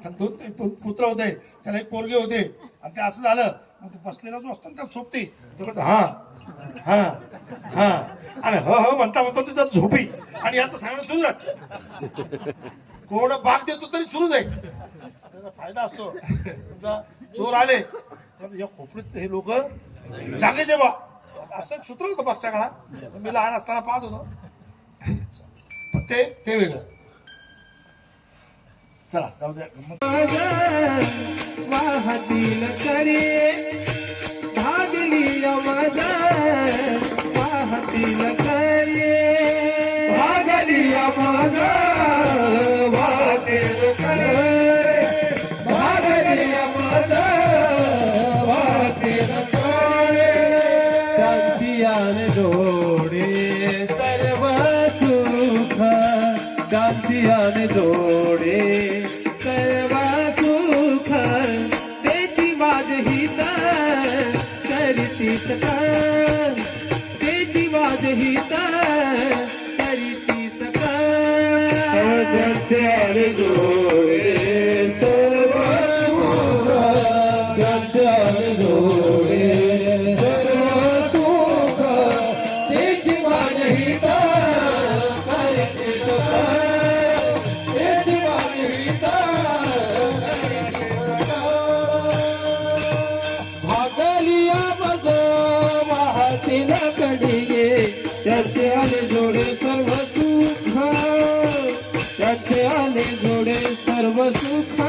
दोन पुत्र होते, त्याला एक पोरगे होते, आणि ते असं झालं. मग ते बसलेला जो असतो ना त्यात झोपते, तो हा हा हा आणि ह ह म्हणता म्हणता तुझ्या झोपी, आणि याचं सांगणं सुरू आहे. कोण भाग देतो तरी सुरूच आहे. त्याचा फायदा असतो. तुमचा चोर आले तर या खोपडीत हे लोक जागेचे बा, असं सूत्र होतं मागच्या काळात. मी लहान असताना पाहत होतो. पण ते वेगळं. चला जाऊ द्या. वाहतील करे भागली माझा, वाहतील करे भागली माझा, वाहतील करे भागली माझा, वाहतील करे. त्यांची आन जोडे सर्व सुख, त्यांची आन जोडे सर्व सुख, तेची माझ हित करीती सका, तेची माझ हित करीती सका. त्यांचे जोडे सर्व सुख, त्यांचे जोडे सर्व सुख, तेची माझ हित करीती सका, तेची माझ हित भागलिया मज वाहतील कडिये. त्याचे आले जोडे सर्व सुख, त्याचे आले जोडे सर्व सुख.